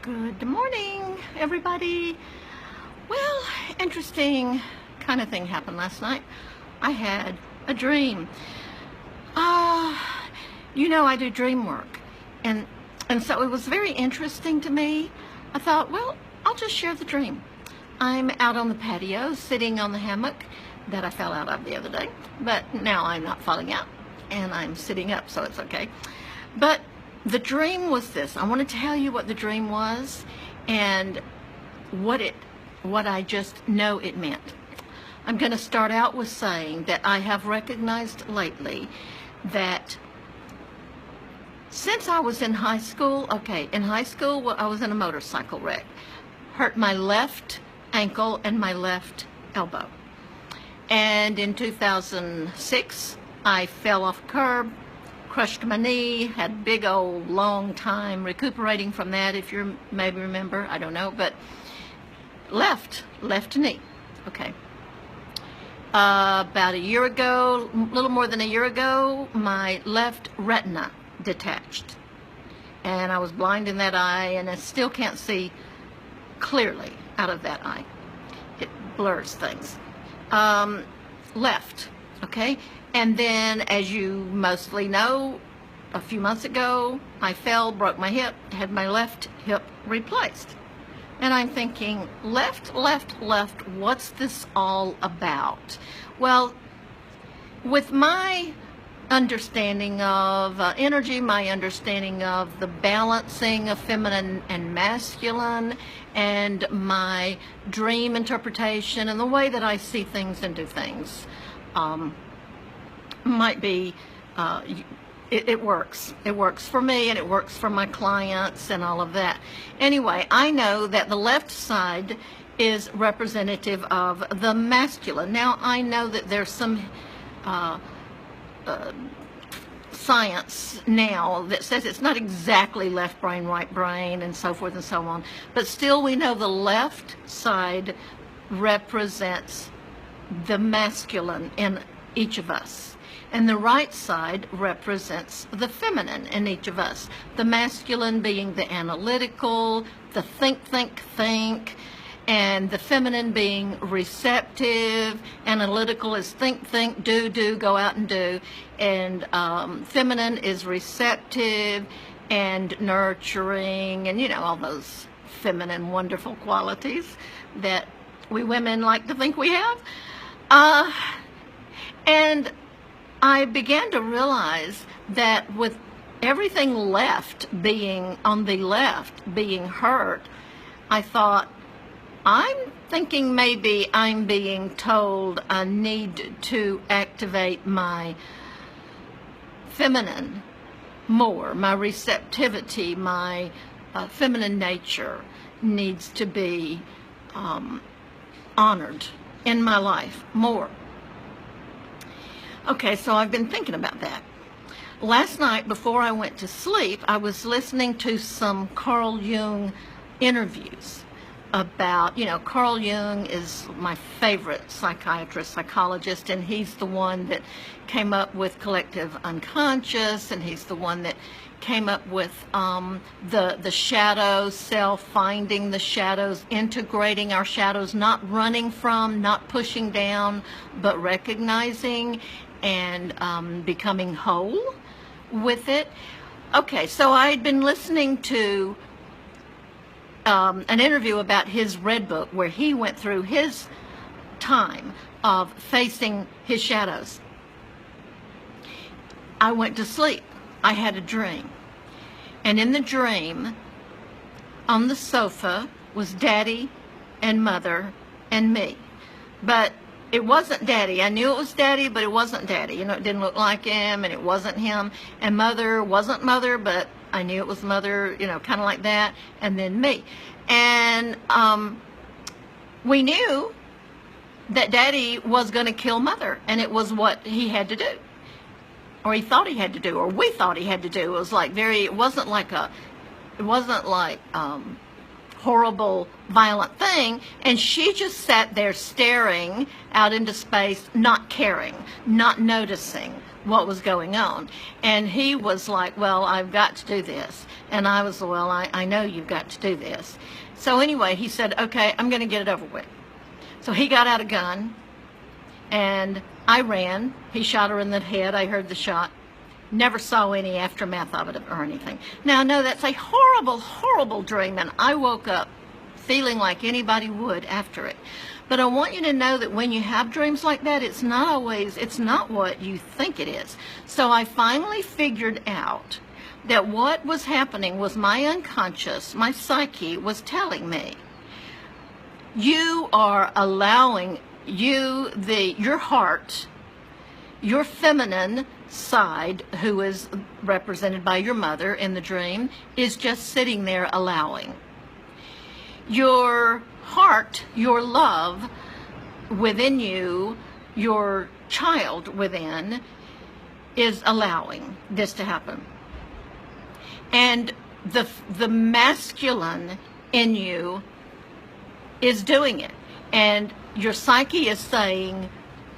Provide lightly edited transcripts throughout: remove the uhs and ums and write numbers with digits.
Good morning, everybody. Well, interesting kind of thing happened last night. I had a dream. I do dream work, and so it was very interesting to me. I thought, well, I'll just share the dream. I'm out on the patio, sitting on the hammock that I fell out of the other day, but now I'm not falling out, and I'm sitting up, so it's okay. But the dream was this. I want to tell you what the dream was and what I just know it meant. I'm going to start out with saying that I have recognized lately that since I was in high school, I was in a motorcycle wreck, hurt my left ankle and my left elbow. And in 2006, I fell off a curb, crushed my knee, had big old long time recuperating from that, if you maybe remember, I don't know, but left knee, okay. About a year ago, a little more than a year ago, my left retina detached, and I was blind in that eye, and I still can't see clearly out of that eye. It blurs things. Left, okay? And then, as you mostly know, a few months ago, I fell, broke my hip, had my left hip replaced. And I'm thinking, left, what's this all about? Well, with my understanding of energy, my understanding of the balancing of feminine and masculine, and my dream interpretation, and the way that I see things and do things, might be, it works. It works for me, and it works for my clients and all of that. Anyway, I know that the left side is representative of the masculine. Now, I know that there's some science now that says it's not exactly left brain, right brain, and so forth and so on, but still we know the left side represents the masculine in each of us, and the right side represents the feminine in each of us. The masculine being the analytical, the think, and the feminine being receptive. Analytical is think, do, go out and do. And feminine is receptive and nurturing, and all those feminine wonderful qualities that we women like to think we have. And I began to realize that with everything left being on the left being hurt, I thought, I'm thinking maybe I'm being told I need to activate my feminine more, my receptivity, my feminine nature needs to be honored in my life more. Okay, so I've been thinking about that. Last night, before I went to sleep, I was listening to some Carl Jung interviews about, Carl Jung is my favorite psychologist, and he's the one that came up with collective unconscious, and he's the one that came up with the shadows, self, finding the shadows, integrating our shadows, not running from, not pushing down, but recognizing and becoming whole with it. Okay, so I'd been listening to an interview about his Red Book, where he went through his time of facing his shadows. I went to sleep. I had a dream. And in the dream, on the sofa was Daddy and Mother and me. But it wasn't Daddy. I knew it was Daddy, but it wasn't Daddy. It didn't look like him, and it wasn't him. And Mother wasn't Mother, but I knew it was Mother, kind of like that. And then me. And we knew that Daddy was going to kill Mother, and it was what he had to do. Or he thought he had to do, or we thought he had to do. It was like it wasn't like horrible, violent thing, and she just sat there staring out into space, not caring, not noticing what was going on. And he was like, well, I've got to do this. And I was, well, I know you've got to do this. So anyway, he said, okay, I'm going to get it over with. So he got out a gun, and I ran. He shot her in the head. I heard the shot. Never saw any aftermath of it or anything. Now, I know that's a horrible, horrible dream, and I woke up feeling like anybody would after it. But I want you to know that when you have dreams like that, it's not what you think it is. So I finally figured out that what was happening was my unconscious, my psyche was telling me, you are allowing your heart, your feminine side, who is represented by your mother in the dream, is just sitting there allowing. Your heart, your love within you, your child within, is allowing this to happen. And the masculine in you is doing it. And your psyche is saying,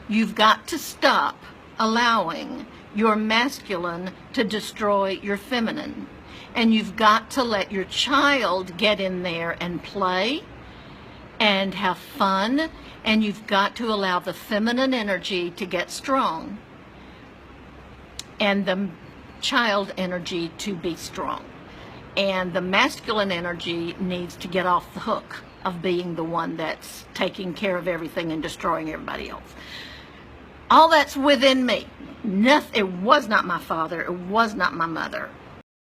you've got to stop allowing your masculine to destroy your feminine. And you've got to let your child get in there and play and have fun. And you've got to allow the feminine energy to get strong and the child energy to be strong. And the masculine energy needs to get off the hook of being the one that's taking care of everything and destroying everybody else. All that's within me. Nothing, it was not my father. It was not my mother.